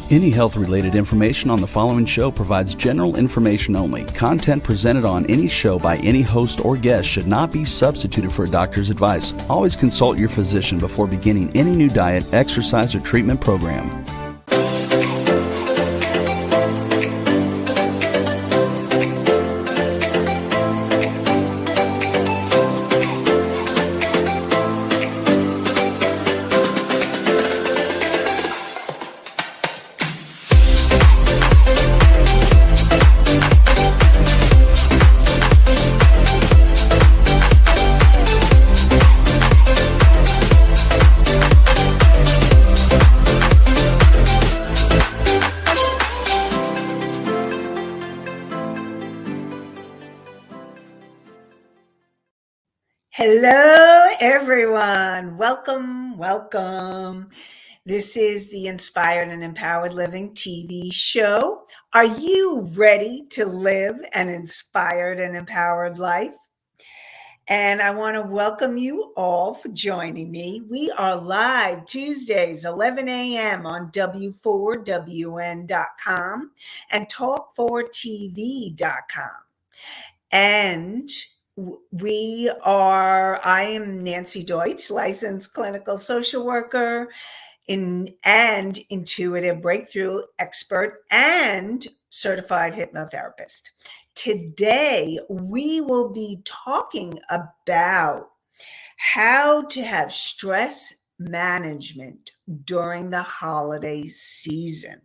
Any health-related information on the following show provides general information only. Content presented on any show by any host or guest should not be substituted for a doctor's advice. Always consult your physician before beginning any new diet, exercise, or treatment program. Hello, everyone. Welcome. This is the Inspired and Empowered Living TV show. Are you ready to live an inspired and empowered life? And I want to welcome you all for joining me. We are live Tuesdays, 11 a.m. on W4WN.com and Talk4TV.com. And I am Nanci Deutsch, licensed clinical social worker and intuitive breakthrough expert and certified hypnotherapist. Today, we will be talking about how to have stress management during the holiday season.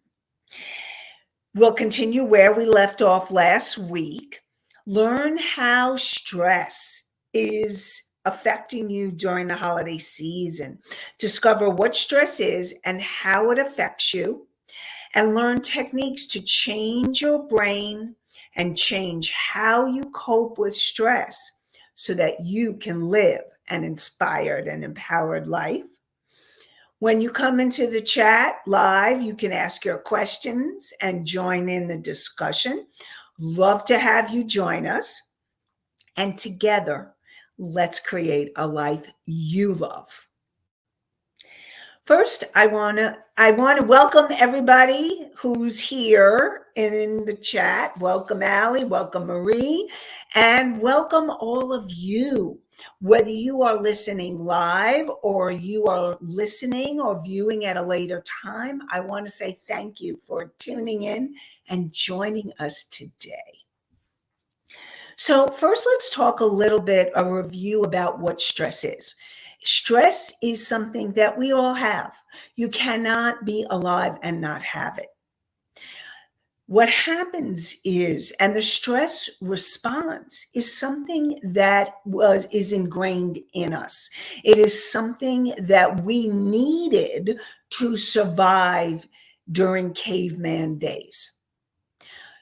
We'll continue where we left off last week. Learn how stress is affecting you during the holiday season. Discover what stress is and how it affects you, and learn techniques to change your brain and change how you cope with stress so that you can live an inspired and empowered life. When you come into the chat live, you can ask your questions and join in the discussion. Love to have you join us. And together, let's create a life you love. First, I want to welcome everybody who's here in the chat. Welcome, Allie. Welcome, Marie. And welcome all of you. Whether you are listening live or you are listening or viewing at a later time, I want to say thank you for tuning in and joining us today. So first, let's talk a little bit, a review about what stress is. Stress is something that we all have. You cannot be alive and not have it. What happens is, and the stress response is something that is ingrained in us. It is something that we needed to survive during caveman days.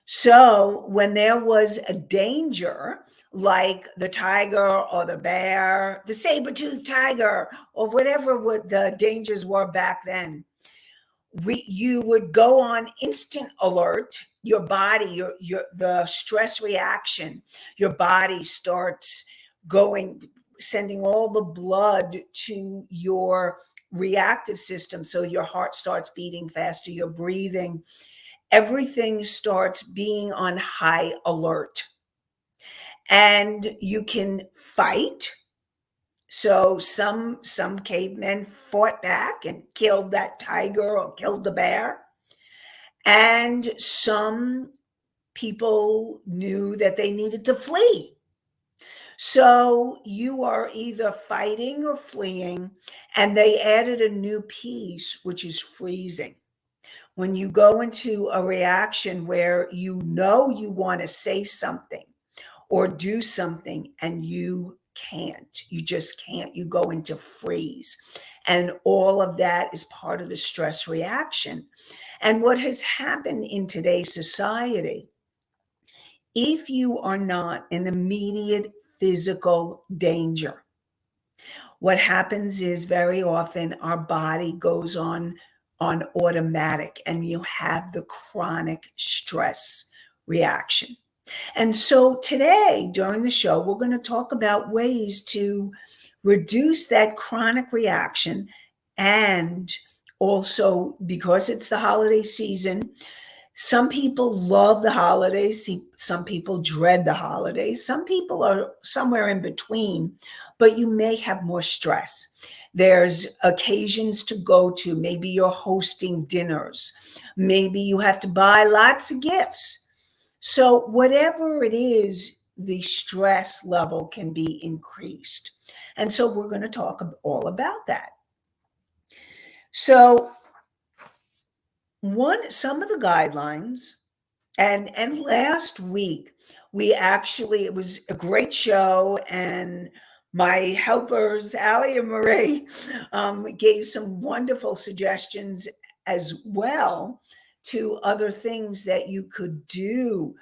So when there was a danger, like the tiger or the bear, the saber-toothed tiger, or whatever the dangers were back then, you would go on instant alert. Your body, the stress reaction, your body starts sending all the blood to your reactive system. So your heart starts beating faster, your breathing, everything starts being on high alert. And you can fight. So some cavemen fought back and killed that tiger or killed the bear. And some people knew that they needed to flee. So you are either fighting or fleeing, and they added a new piece, which is freezing. When you go into a reaction where you know you want to say something or do something and you just can't, you go into freeze. And all of that is part of the stress reaction. And what has happened in today's society, if you are not in immediate physical danger, what happens is very often our body goes on automatic and you have the chronic stress reaction. And so today during the show, we're going to talk about ways to reduce that chronic reaction and Also, because it's the holiday season, some people love the holidays. Some people dread the holidays. Some people are somewhere in between, but you may have more stress. There's occasions to go to. Maybe you're hosting dinners. Maybe you have to buy lots of gifts. So, whatever it is, the stress level can be increased. And so, we're going to talk all about that. So, some of the guidelines, and last week it was a great show, and my helpers Ali and Marie gave some wonderful suggestions as well to other things that you could do,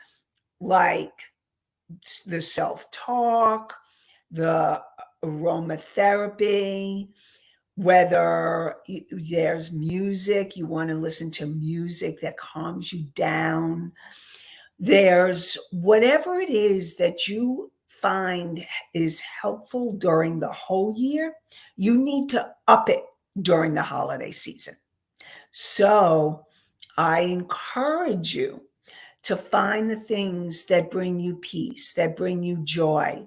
like the self-talk, the aromatherapy, whether there's music, you want to listen to music that calms you down. There's whatever it is that you find is helpful during the whole year, you need to up it during the holiday season. So I encourage you to find the things that bring you peace, that bring you joy,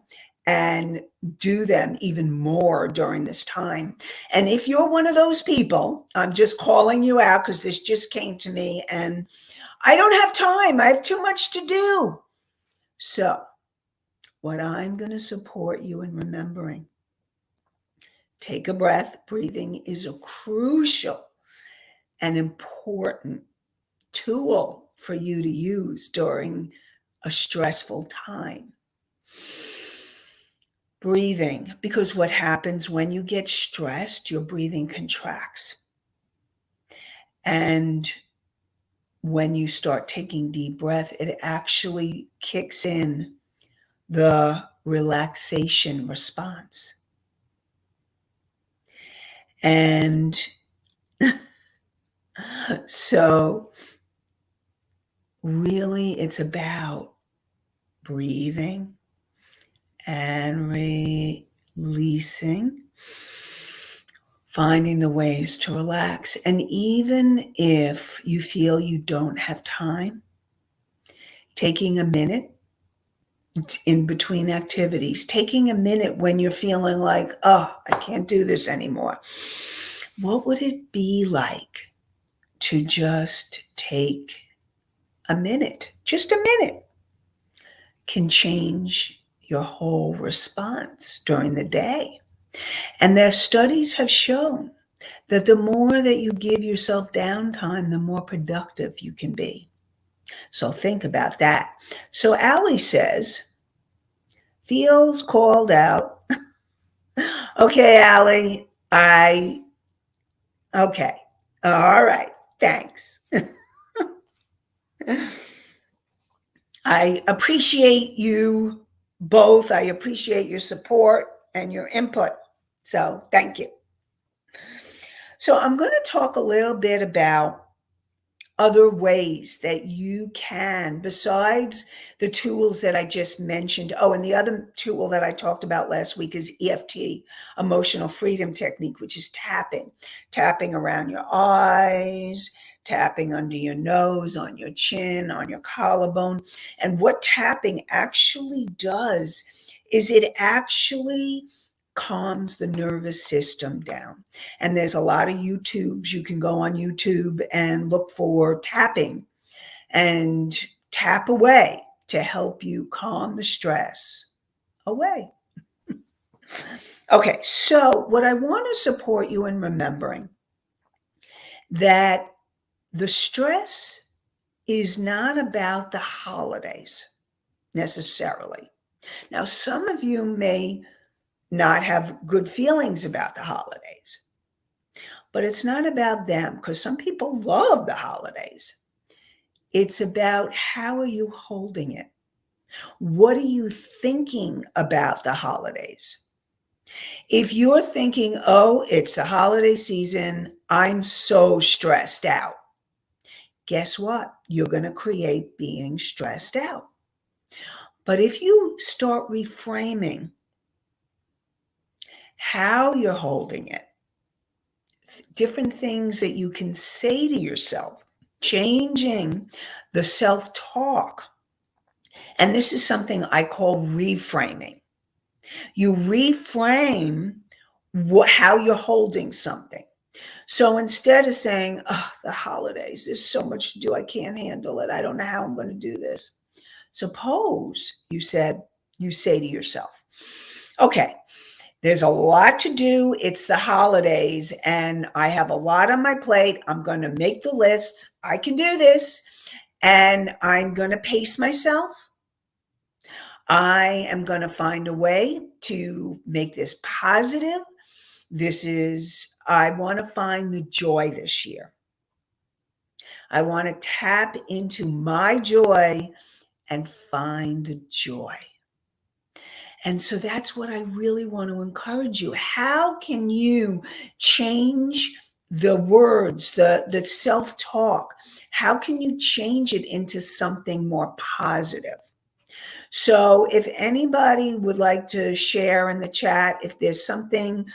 and do them even more during this time. And if you're one of those people, I'm just calling you out because this just came to me and I don't have time. I have too much to do. So, what I'm going to support you in remembering, take a breath. Breathing is a crucial and important tool for you to use during a stressful time. Breathing, because what happens when you get stressed, your breathing contracts. And when you start taking deep breath, it actually kicks in the relaxation response. And so really it's about breathing and releasing, finding the ways to relax. And even if you feel you don't have time, taking a minute in between activities, taking a minute when you're feeling like, oh, I can't do this anymore. What would it be like to just take a minute? Just a minute can change your whole response during the day. And their studies have shown that the more that you give yourself downtime, the more productive you can be. So think about that. So Ali says, feels called out. Okay, Ali, okay. All right, thanks. I appreciate you both. I appreciate your support and your input. So thank you. So I'm going to talk a little bit about other ways that you can, besides the tools that I just mentioned. Oh, and the other tool that I talked about last week is EFT, Emotional Freedom Technique, which is tapping around your eyes, tapping under your nose, on your chin, on your collarbone. And what tapping actually does is it actually calms the nervous system down. And there's a lot of YouTubes. You can go on YouTube and look for tapping and tap away to help you calm the stress away. Okay, so what I want to support you in remembering that the stress is not about the holidays necessarily. Now, some of you may not have good feelings about the holidays, but it's not about them because some people love the holidays. It's about how are you holding it? What are you thinking about the holidays? If you're thinking, oh, it's the holiday season, I'm so stressed out, guess what? You're going to create being stressed out. But if you start reframing how you're holding it, different things that you can say to yourself, changing the self-talk. And this is something I call reframing. You reframe how you're holding something. So instead of saying, oh, the holidays, there's so much to do, I can't handle it, I don't know how I'm going to do this. Suppose you say to yourself, okay, there's a lot to do. It's the holidays and I have a lot on my plate. I'm going to make the list. I can do this. And I'm going to pace myself. I am going to find a way to make this positive. I want to find the joy this year. I want to tap into my joy and find the joy. And so that's what I really want to encourage you. How can you change the words, the self-talk? How can you change it into something more positive? So if anybody would like to share in the chat, if there's something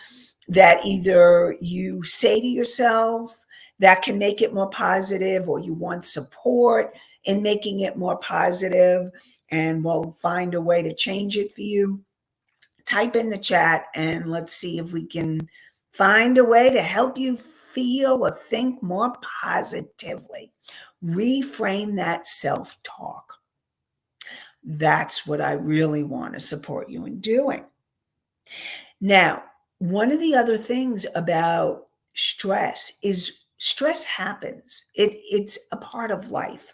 that either you say to yourself that can make it more positive, or you want support in making it more positive, and we'll find a way to change it for you, type in the chat and let's see if we can find a way to help you feel or think more positively. Reframe that self-talk. That's what I really want to support you in doing. Now, one of the other things about stress is stress happens. It's a part of life.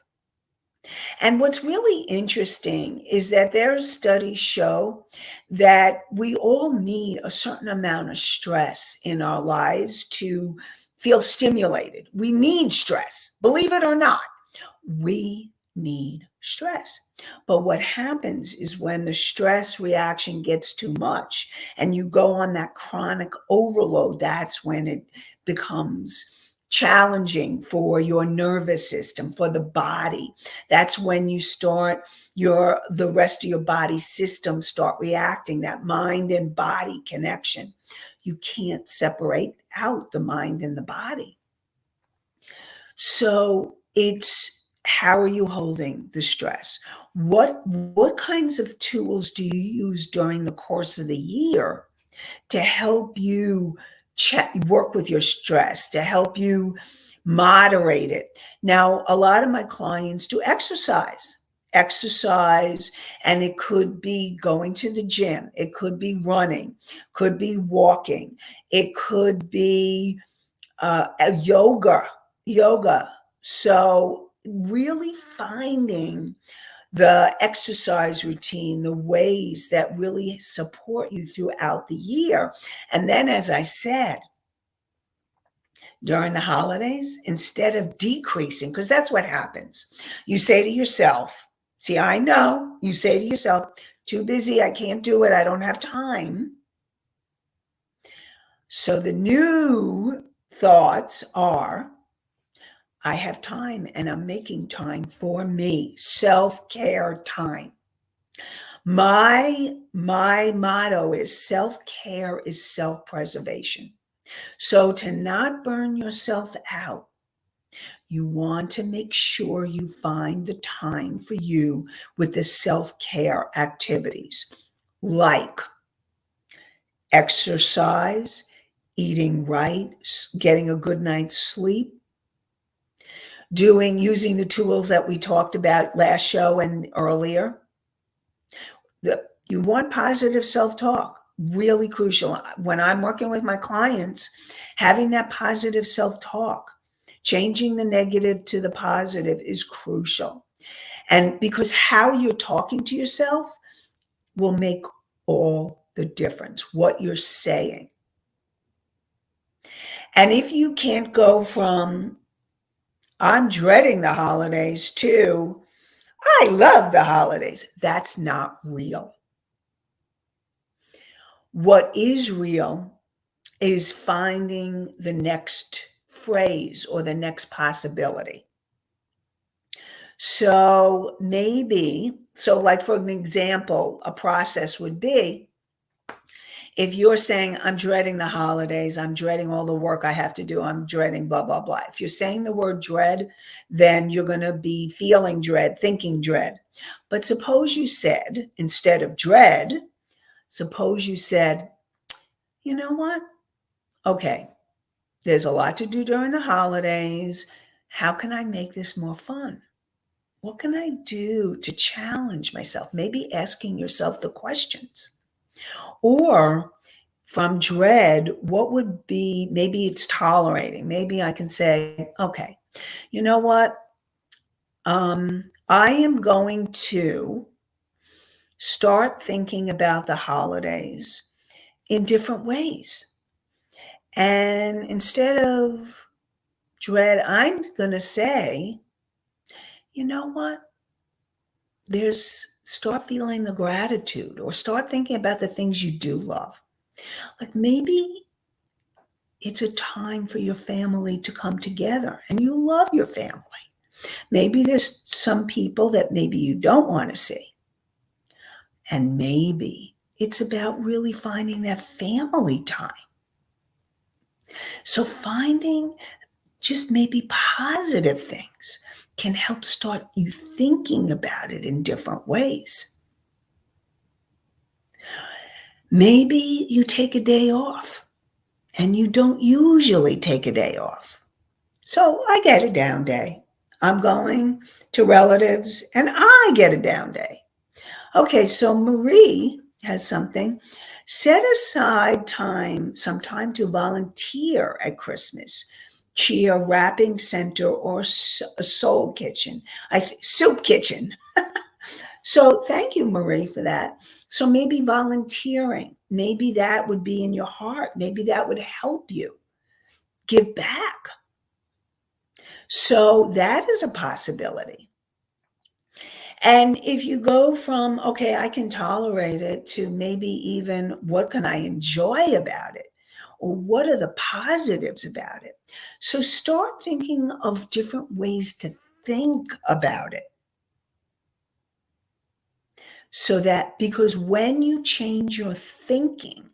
And what's really interesting is that there's studies show that we all need a certain amount of stress in our lives to feel stimulated. We need stress, believe it or not. We need stress. But what happens is when the stress reaction gets too much and you go on that chronic overload, that's when it becomes challenging for your nervous system, for the body. That's when you start the rest of your body system start reacting, that mind and body connection. You can't separate out the mind and the body. So it's, how are you holding the stress? What kinds of tools do you use during the course of the year to help you work with your stress, to help you moderate it? Now, a lot of my clients do exercise, and it could be going to the gym. It could be running, could be walking. It could be yoga. So really finding the exercise routine, the ways that really support you throughout the year. And then, as I said, during the holidays, instead of decreasing, because that's what happens. You say to yourself, see, I know, you say to yourself, too busy, I can't do it, I don't have time. So the new thoughts are, I have time and I'm making time for me, self-care time. My motto is self-care is self-preservation. So to not burn yourself out, you want to make sure you find the time for you with the self-care activities like exercise, eating right, getting a good night's sleep, using the tools that we talked about last show and earlier. You want positive self-talk, really crucial. When I'm working with my clients, having that positive self-talk, changing the negative to the positive is crucial. And because how you're talking to yourself will make all the difference, what you're saying. And if you can't go from I'm dreading the holidays to I love the holidays, that's not real. What is real is finding the next phrase or the next possibility. So like for an example, a process would be, If you're saying, I'm dreading the holidays, I'm dreading all the work I have to do, I'm dreading blah, blah, blah. If you're saying the word dread, then you're going to be feeling dread, thinking dread. But suppose you said, instead of dread, suppose you said, you know what? Okay, there's a lot to do during the holidays. How can I make this more fun? What can I do to challenge myself? Maybe asking yourself the questions. Or from dread, what would be, maybe it's tolerating. Maybe I can say, okay, you know what? I am going to start thinking about the holidays in different ways. And instead of dread, I'm going to say, you know what? Start feeling the gratitude, or start thinking about the things you do love. Like maybe it's a time for your family to come together and you love your family. Maybe there's some people that maybe you don't want to see. And maybe it's about really finding that family time. So finding just maybe positive things can help start you thinking about it in different ways. Maybe you take a day off, and you don't usually take a day off. So I get a down day. I'm going to relatives and I get a down day. Okay, so Marie has something. Set aside some time to volunteer at Christmas. Chia wrapping center or a soul kitchen, soup kitchen. So thank you, Marie, for that. So maybe volunteering, maybe that would be in your heart. Maybe that would help you give back. So that is a possibility. And if you go from, okay, I can tolerate it, to maybe even what can I enjoy about it? Or what are the positives about it? So start thinking of different ways to think about it. So that, because when you change your thinking,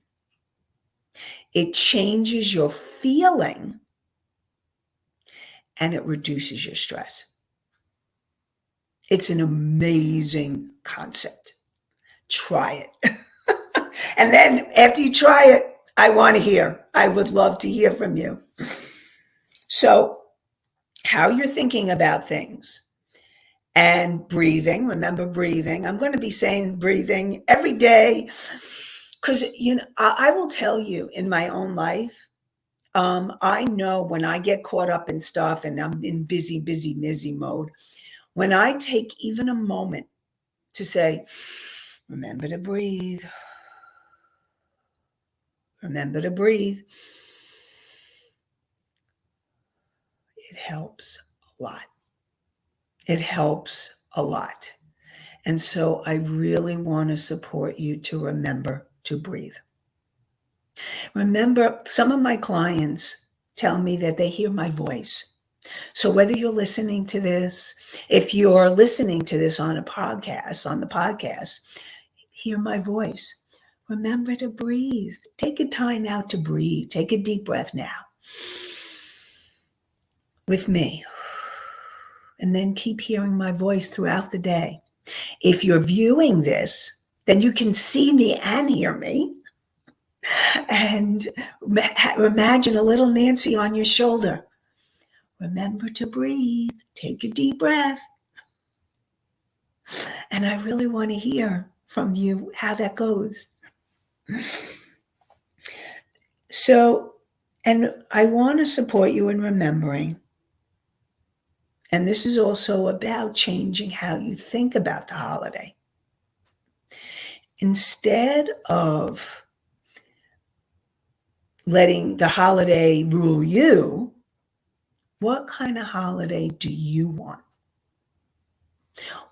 it changes your feeling and it reduces your stress. It's an amazing concept. Try it. And then after you try it, I want to hear. I would love to hear from you. So, how you're thinking about things and breathing. Remember breathing. I'm going to be saying breathing every day because, I will tell you in my own life, I know when I get caught up in stuff and I'm in busy mode, when I take even a moment to say, remember to breathe. Remember to breathe. It helps a lot. It helps a lot. And so I really want to support you to remember to breathe. Remember, some of my clients tell me that they hear my voice. So whether you're listening to this, if you're listening to this on the podcast, hear my voice. Remember to breathe. Take a time out to breathe. Take a deep breath now with me. And then keep hearing my voice throughout the day. If you're viewing this, then you can see me and hear me. And imagine a little Nanci on your shoulder. Remember to breathe. Take a deep breath. And I really want to hear from you how that goes. So, and I want to support you in remembering. And this is also about changing how you think about the holiday. Instead of letting the holiday rule you, what kind of holiday do you want?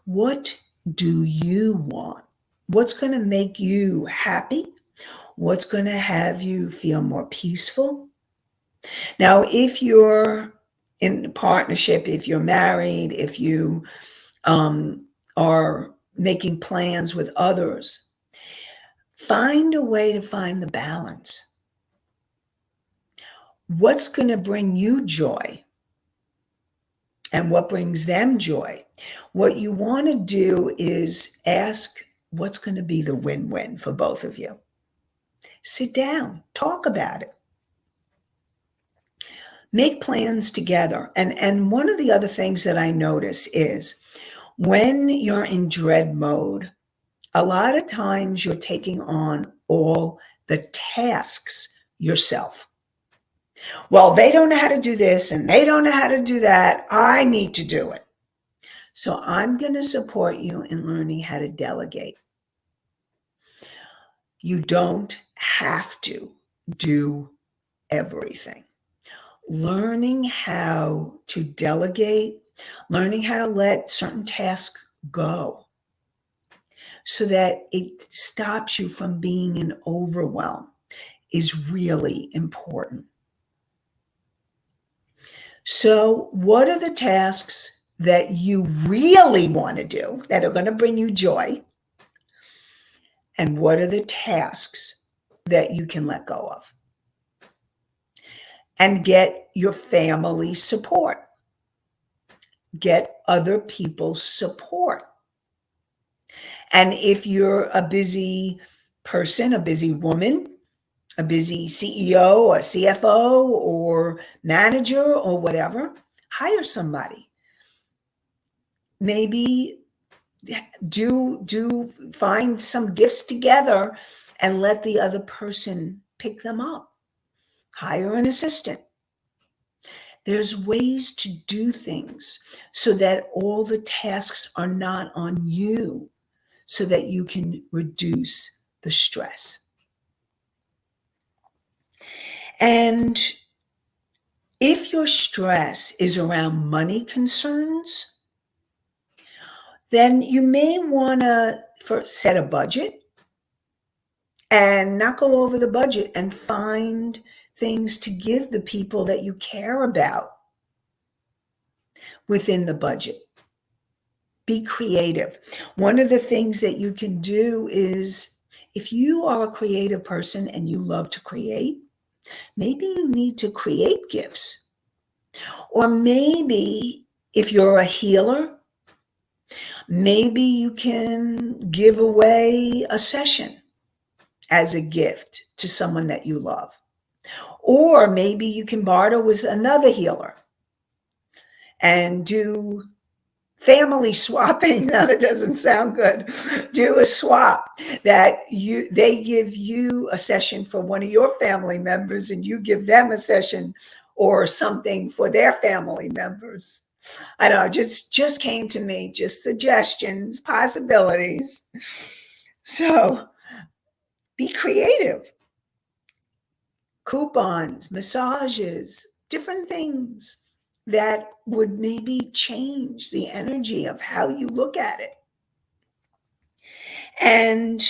What do you want? What's going to make you happy? What's going to have you feel more peaceful? Now, if you're in a partnership, if you're married, if you are making plans with others, Find a way to find the balance. What's going to bring you joy? And what brings them joy? What you want to do is ask what's going to be the win-win for both of you. Sit down, talk about it. Make plans together. And one of the other things that I notice is when you're in dread mode, a lot of times you're taking on all the tasks yourself. Well, they don't know how to do this and they don't know how to do that. I need to do it. So I'm going to support you in learning how to delegate. You don't have to do everything. Learning how to delegate, learning how to let certain tasks go so that it stops you from being in overwhelm is really important. So, what are the tasks that you really want to do that are going to bring you joy? And what are the tasks that you can let go of? And get your family support. Get other people's support. And if you're a busy person, a busy woman, a busy CEO or CFO or manager or whatever, hire somebody. Maybe do find some gifts together and let the other person pick them up. Hire an assistant. There's ways to do things so that all the tasks are not on you, so that you can reduce the stress. And if your stress is around money concerns, then you may want to first set a budget and not go over the budget and find things to give the people that you care about within the budget. Be creative. One of the things that you can do is, if you are a creative person and you love to create, maybe you need to create gifts. Or maybe if you're a healer, maybe you can give away a session as a gift to someone that you love. Or maybe you can barter with another healer and do family swapping. Now that doesn't sound good. Do a swap that they give you a session for one of your family members and you give them a session or something for their family members. I know, just came to me, just suggestions, possibilities. So be creative. Coupons, massages, different things that would maybe change the energy of how you look at it. And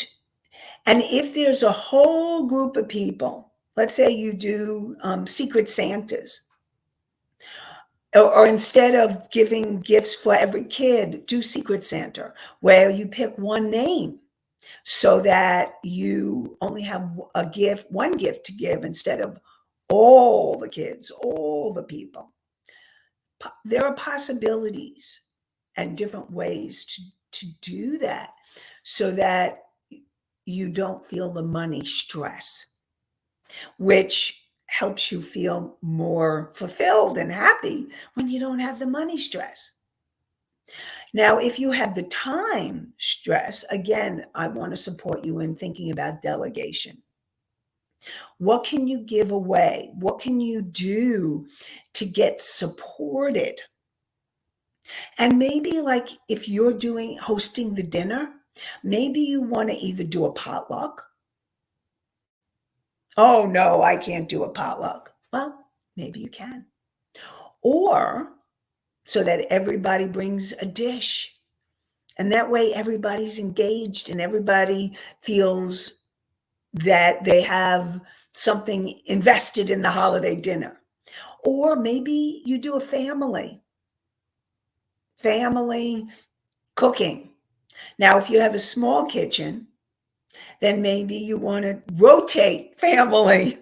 if there's a whole group of people, let's say you do Secret Santas, or instead of giving gifts for every kid, do Secret Santa, where you pick one name so that you only have one gift to give instead of all the kids, all the people. There are possibilities and different ways to do that so that you don't feel the money stress, which helps you feel more fulfilled and happy when you don't have the money stress. Now, if you have the time stress, again, I want to support you in thinking about delegation. What can you give away? What can you do to get supported? And maybe like if you're hosting the dinner, maybe you want to either do a potluck. Oh, no, I can't do a potluck. Well, maybe you can. Or so that everybody brings a dish. And that way everybody's engaged and everybody feels that they have something invested in the holiday dinner. Or maybe you do a family cooking. Now, if you have a small kitchen, then maybe you want to rotate family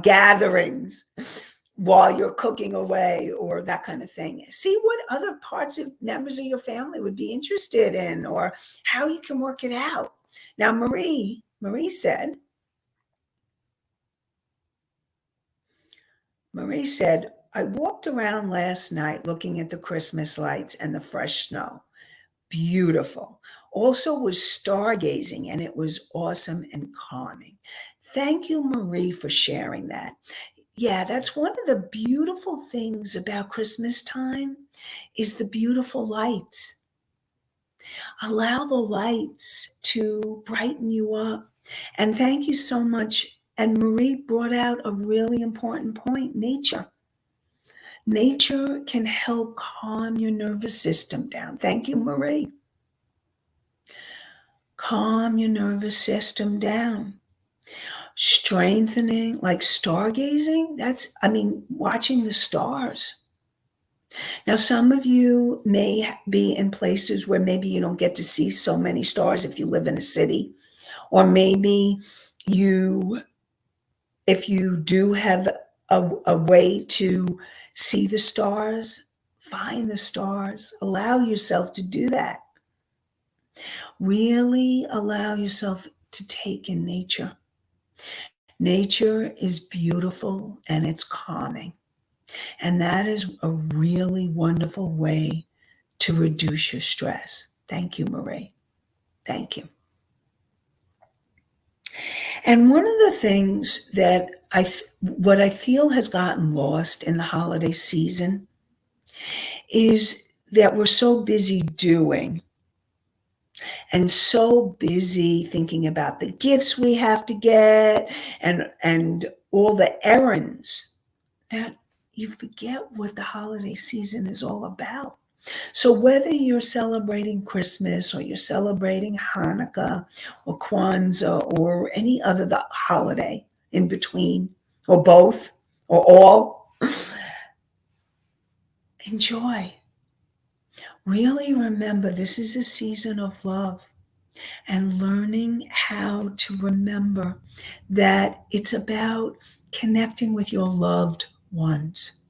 gatherings while you're cooking away or that kind of thing. See what other parts of members of your family would be interested in or how you can work it out. Now, Marie said, I walked around last night looking at the Christmas lights and the fresh snow. Beautiful. Also was stargazing and it was awesome and calming. Thank you, Marie, for sharing that. Yeah, that's one of the beautiful things about Christmas time is the beautiful lights. Allow the lights to brighten you up. And thank you so much. And Marie brought out a really important point, nature. Nature can help calm your nervous system down. Thank you, Marie. Calm your nervous system down. Strengthening, like stargazing, watching the stars. Now, some of you may be in places where maybe you don't get to see so many stars if you live in a city, or maybe if you do have a way to see the stars, find the stars, allow yourself to do that. Really allow yourself to take in nature. Nature is beautiful and it's calming. And that is a really wonderful way to reduce your stress. Thank you, Marie. Thank you. And one of the things that what I feel has gotten lost in the holiday season is that we're so busy doing and so busy thinking about the gifts we have to get and all the errands that you forget what the holiday season is all about. So whether you're celebrating Christmas or you're celebrating Hanukkah or Kwanzaa or any other holiday in between, or both, or all, enjoy. Really remember this is a season of love and learning how to remember that it's about connecting with your loved ones.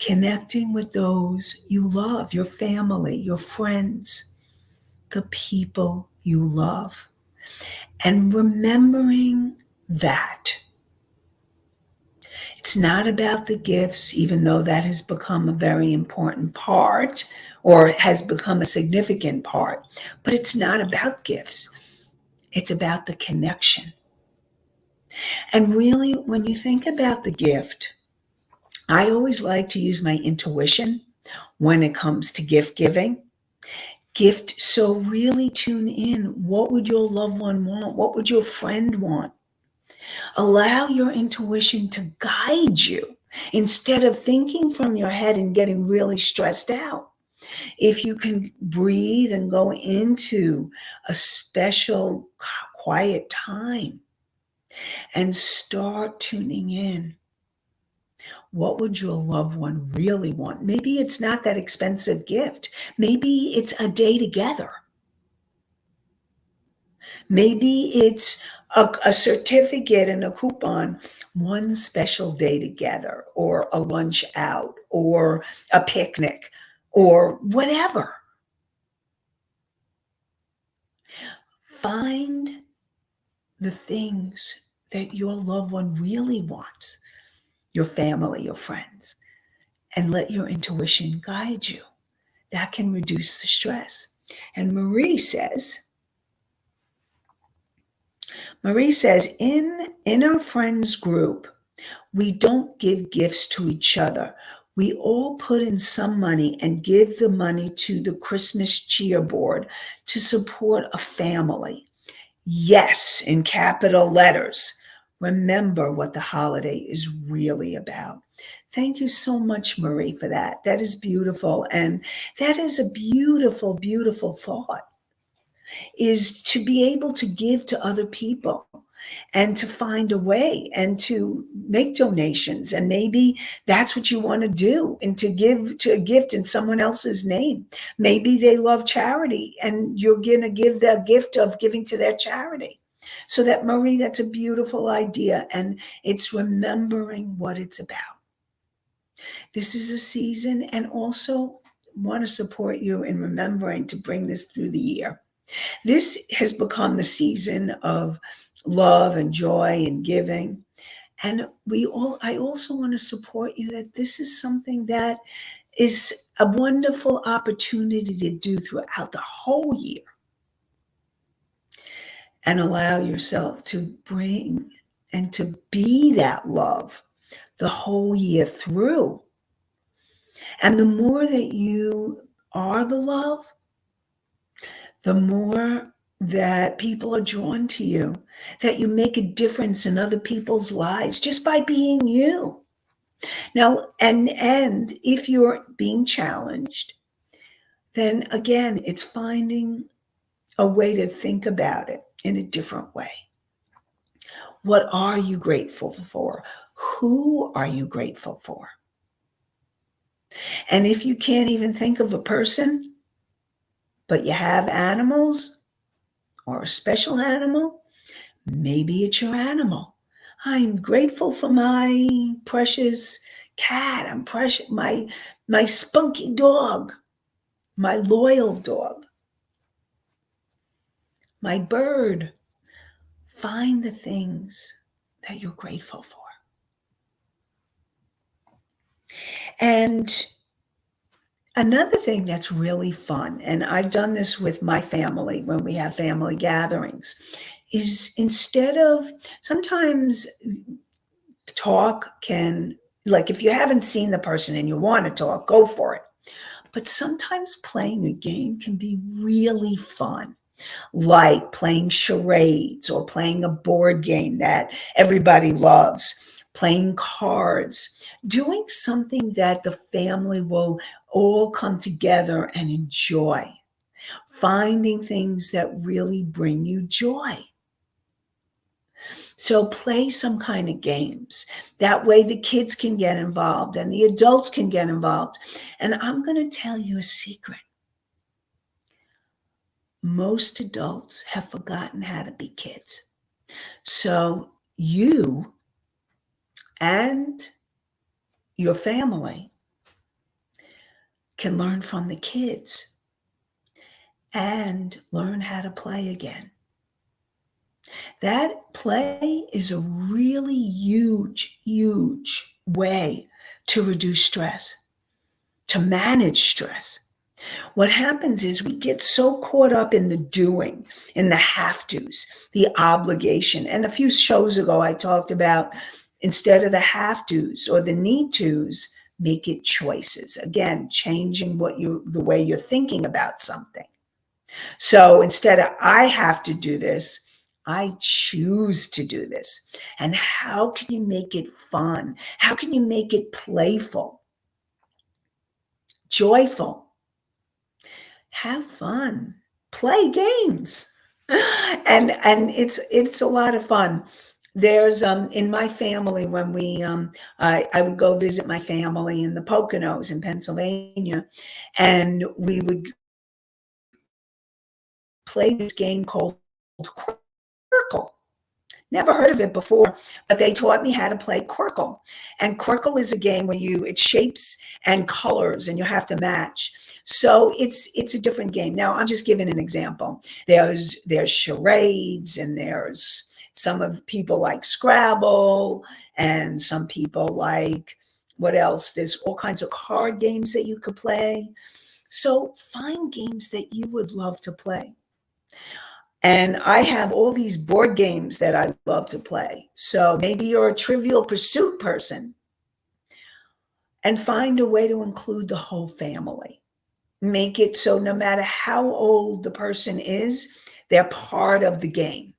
Connecting with those you love, your family, your friends, the people you love. And remembering that. It's not about the gifts, even though that has become a very important part or has become a significant part. But it's not about gifts. It's about the connection. And really, when you think about the gift, I always like to use my intuition when it comes to gift giving. So really tune in. What would your loved one want? What would your friend want? Allow your intuition to guide you instead of thinking from your head and getting really stressed out. If you can breathe and go into a special quiet time and start tuning in. What would your loved one really want? Maybe it's not that expensive gift. Maybe it's a day together. Maybe it's a certificate and a coupon, one special day together, or a lunch out, or a picnic, or whatever. Find the things that your loved one really wants, your family, your friends, and let your intuition guide you. That can reduce the stress. And Marie says, in our friends group, we don't give gifts to each other. We all put in some money and give the money to the Christmas cheer board to support a family. Yes, in capital letters. Remember what the holiday is really about. Thank you so much, Marie, for that. That is beautiful. And that is a beautiful, beautiful thought, is to be able to give to other people. and to find a way and to make donations. And maybe that's what you want to do, and to give to a gift in someone else's name. Maybe they love charity and you're going to give the gift of giving to their charity. So that, Marie, that's a beautiful idea. And it's remembering what it's about. This is a season, and also want to support you in remembering to bring this through the year. This has become the season of love and joy and giving. And I also want to support you that this is something that is a wonderful opportunity to do throughout the whole year. And allow yourself to bring and to be that love the whole year through. And the more that you are the love, the more that people are drawn to you, that you make a difference in other people's lives just by being you. Now, and if you're being challenged, then again, it's finding a way to think about it in a different way. What are you grateful for? Who are you grateful for? And if you can't even think of a person, but you have animals or a special animal, maybe it's your animal. I'm grateful for my precious cat. I'm precious, my spunky dog, my loyal dog, my bird. Find the things that you're grateful for. And another thing that's really fun, and I've done this with my family when we have family gatherings, is instead of sometimes talk can, like if you haven't seen the person and you want to talk, go for it. But sometimes playing a game can be really fun, like playing charades or playing a board game that everybody loves, playing cards, doing something that the family will all come together and enjoy, finding things that really bring you joy. So play some kind of games. That way the kids can get involved and the adults can get involved. And I'm going to tell you a secret. Most adults have forgotten how to be kids. So you and your family can learn from the kids and learn how to play again. That play is a really huge, huge way to reduce stress, to manage stress. What happens is we get so caught up in the doing, in the have-tos, the obligation. And a few shows ago, I talked about instead of the have-tos or the need-tos, make it choices. Again, changing the way you're thinking about something. So instead of I have to do this, I choose to do this. And how can you make it fun? How can you make it playful, joyful? Have fun, play games. And it's a lot of fun. There's in my family, when I would go visit my family in the Poconos in Pennsylvania, and we would play this game called Quirkle. Never heard of it before, but they taught me how to play Quirkle. And Quirkle is a game where it's shapes and colors and you have to match. So it's a different game. Now, I'm just giving an example. There's charades, and there's some of people like Scrabble, and some people like, what else? There's all kinds of card games that you could play. So find games that you would love to play. And I have all these board games that I love to play. So maybe you're a Trivial Pursuit person, and find a way to include the whole family. Make it so no matter how old the person is, they're part of the game.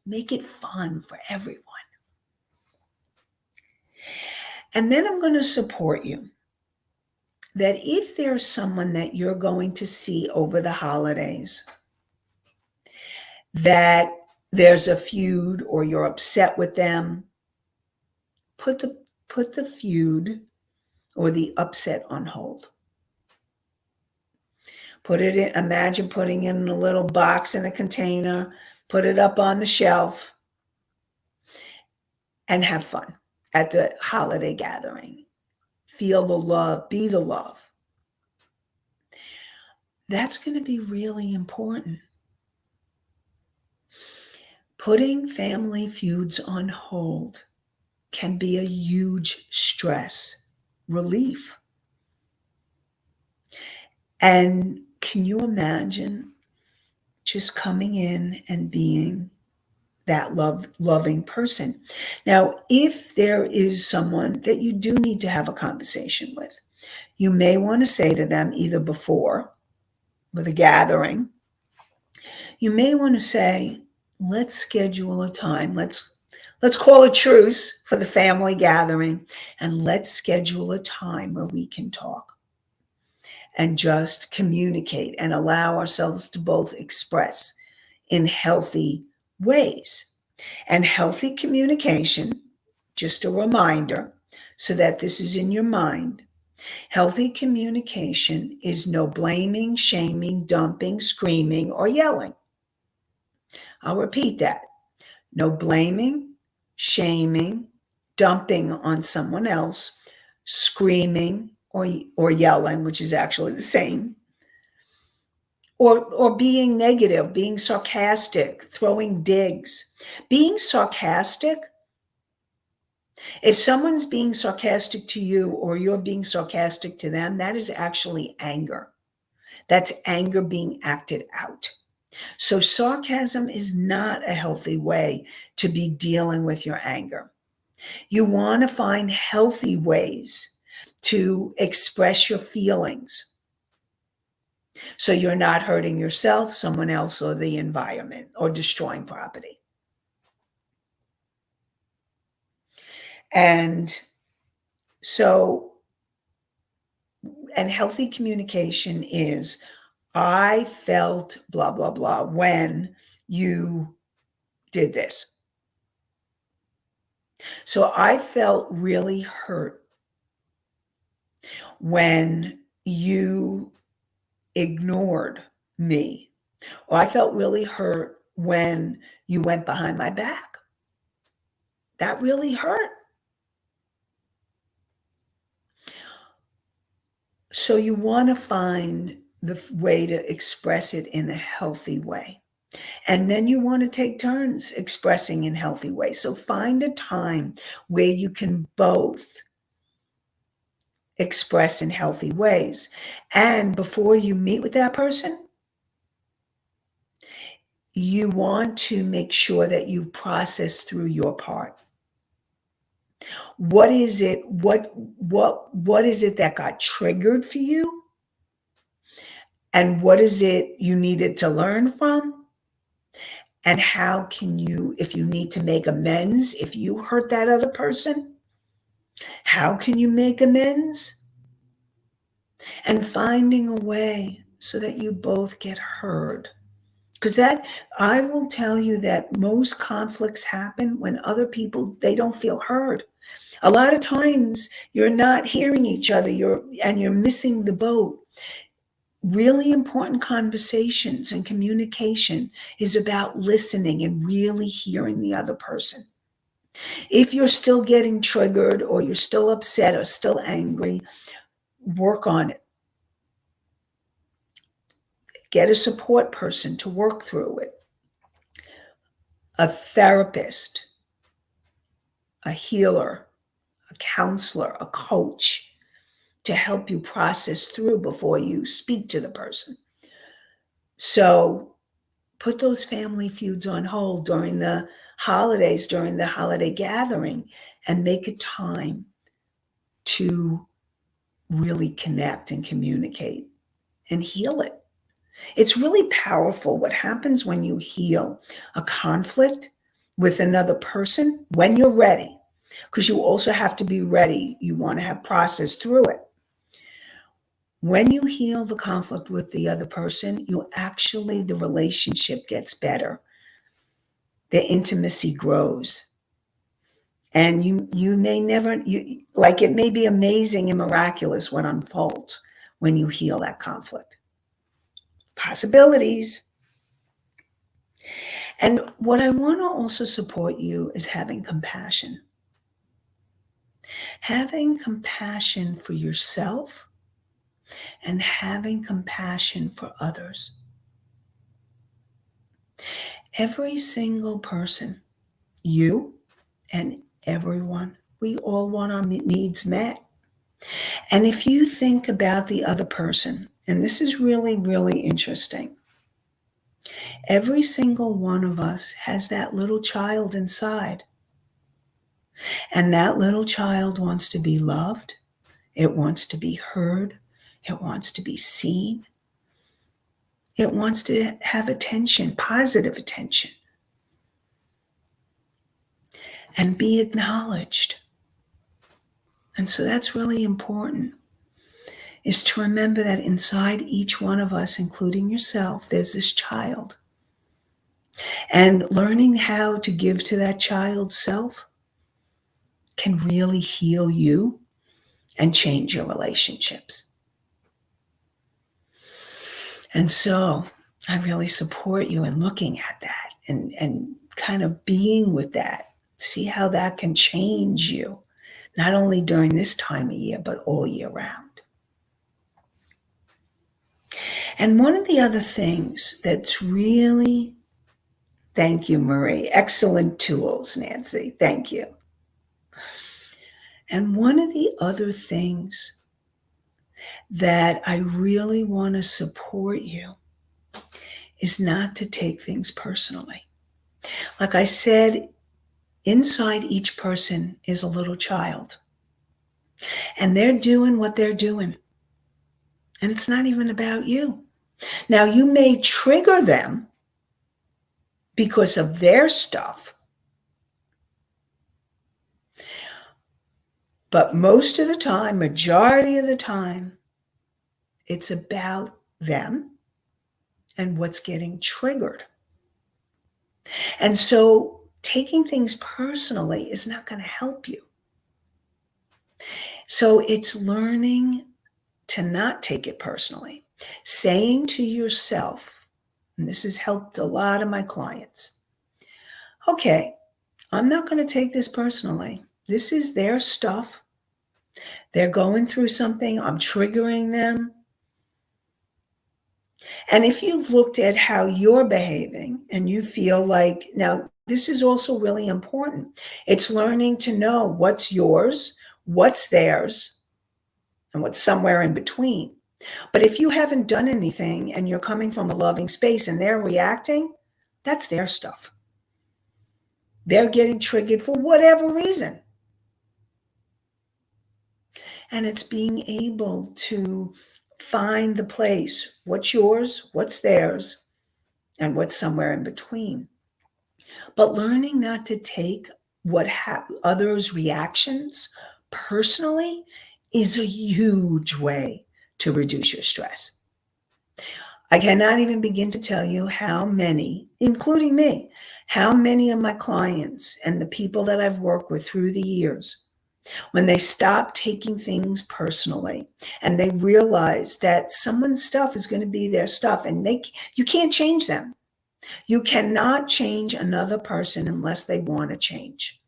Make it fun for everyone. And then I'm going to support you that if there's someone that you're going to see over the holidays that there's a feud or you're upset with them, put the feud or the upset on hold. Put it in, imagine putting it in a little box in a container, put it up on the shelf, and have fun at the holiday gathering. Feel the love, be the love. That's going to be really important. Putting family feuds on hold can be a huge stress relief. And can you imagine just coming in and being that loving person? Now, if there is someone that you do need to have a conversation with, you may want to say to them either before with a gathering, you may want to say, let's schedule a time. Let's call a truce for the family gathering and let's schedule a time where we can talk and just communicate and allow ourselves to both express in healthy ways. And healthy communication, just a reminder so that this is in your mind. Healthy communication is no blaming, shaming, dumping, screaming, or yelling. I'll repeat that. No blaming, shaming, dumping on someone else, screaming or yelling, which is actually the same, or being negative, being sarcastic, throwing digs. Being sarcastic, if someone's being sarcastic to you or you're being sarcastic to them, that is actually anger. That's anger being acted out. So sarcasm is not a healthy way to be dealing with your anger. You want to find healthy ways to express your feelings so you're not hurting yourself, someone else, or the environment, or destroying property. And so, and healthy communication is, I felt blah, blah, blah when you did this. So I felt really hurt when you ignored me, or I felt really hurt when you went behind my back. That really hurt. So you want to find the way to express it in a healthy way. And then you want to take turns expressing in healthy ways. So find a time where you can both express in healthy ways. And before you meet with that person, you want to make sure that you process through your part. What is it? What is it that got triggered for you? And what is it you needed to learn from? And how can you, if you need to make amends, if you hurt that other person, how can you make amends? And finding a way so that you both get heard. Because that, I will tell you that most conflicts happen when other people, they don't feel heard. A lot of times you're not hearing each other, you're missing the boat. Really important conversations and communication is about listening and really hearing the other person. If you're still getting triggered or you're still upset or still angry, work on it. Get a support person to work through it. A therapist, a healer, a counselor, a coach to help you process through before you speak to the person. So put those family feuds on hold during the holidays, during the holiday gathering, and make a time to really connect and communicate and heal it. It's really powerful what happens when you heal a conflict with another person when you're ready, because you also have to be ready. You want to have processed through it. When you heal the conflict with the other person, the relationship gets better. the intimacy grows. And you may never, like it may be amazing and miraculous what unfolds when you heal that conflict. Possibilities. And what I want to also support you is having compassion. Having compassion for yourself and having compassion for others. Every single person, you and everyone, we all want our needs met. And if you think about the other person, and this is really, really interesting, every single one of us has that little child inside. And that little child wants to be loved. It wants to be heard. It wants to be seen. It wants to have attention, positive attention, and be acknowledged. And so that's really important, is to remember that inside each one of us, including yourself, there's this child. And learning how to give to that child's self can really heal you and change your relationships. And so I really support you in looking at that and kind of being with that. See how that can change you, not only during this time of year, but all year round. And one of the other things that's really, thank you, Marie. Excellent tools, Nanci. Thank you. And one of the other things that I really want to support you is not to take things personally. Like I said, inside each person is a little child. And they're doing what they're doing. And it's not even about you. Now, you may trigger them because of their stuff. But most of the time, majority of the time, it's about them and what's getting triggered. And so taking things personally is not going to help you. So it's learning to not take it personally. Saying to yourself, and this has helped a lot of my clients, okay, I'm not going to take this personally. This is their stuff. They're going through something. I'm triggering them. And if you've looked at how you're behaving and you feel like, now this is also really important. It's learning to know what's yours, what's theirs, and what's somewhere in between. But if you haven't done anything and you're coming from a loving space and they're reacting, that's their stuff. They're getting triggered for whatever reason. And it's being able to find the place, what's yours, what's theirs, and what's somewhere in between. But learning not to take others' reactions personally is a huge way to reduce your stress. I cannot even begin to tell you how many, including me, how many of my clients and the people that I've worked with through the years, when they stop taking things personally and they realize that someone's stuff is going to be their stuff and you can't change them. You cannot change another person unless they want to change.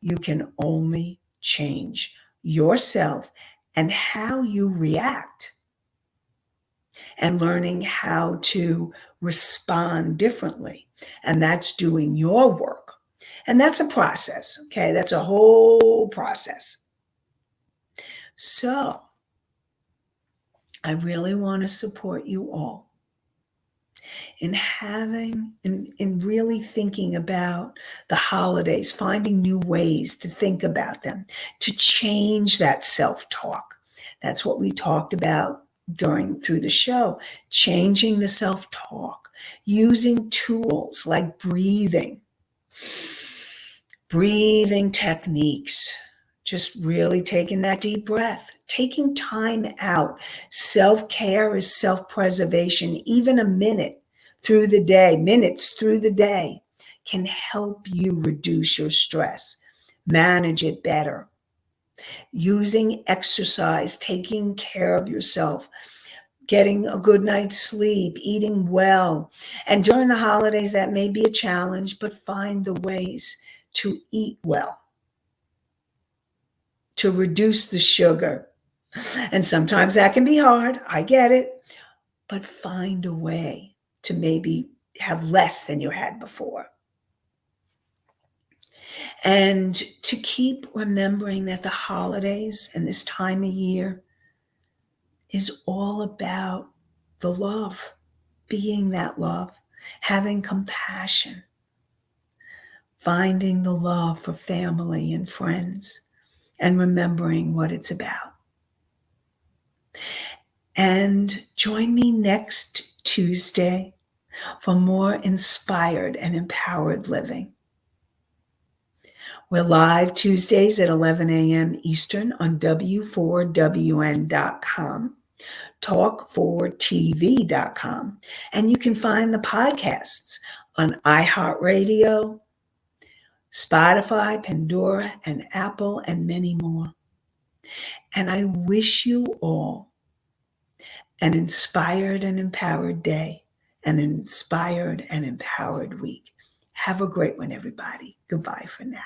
You can only change yourself and how you react, and learning how to respond differently. And that's doing your work. And that's a process, okay? That's a whole process. So I really want to support you all in in really thinking about the holidays, finding new ways to think about them, to change that self-talk. That's what we talked about through the show, changing the self-talk, using tools like breathing techniques, just really taking that deep breath, taking time out. Self-care is self-preservation. Even a minute through the day, minutes through the day can help you reduce your stress, manage it better. Using exercise, taking care of yourself, getting a good night's sleep, eating well. And during the holidays, that may be a challenge, but find the ways to eat well, to reduce the sugar. And sometimes that can be hard. I get it. But find a way to maybe have less than you had before. And to keep remembering that the holidays and this time of year is all about the love, being that love, having compassion, finding the love for family and friends, and remembering what it's about. And join me next Tuesday for more inspired and empowered living. We're live Tuesdays at 11 a.m. Eastern on W4WN.com, Talk4TV.com, and you can find the podcasts on iHeartRadio, Spotify, Pandora, and Apple, and many more. And I wish you all an inspired and empowered day, and an inspired and empowered week. Have a great one, everybody. Goodbye for now.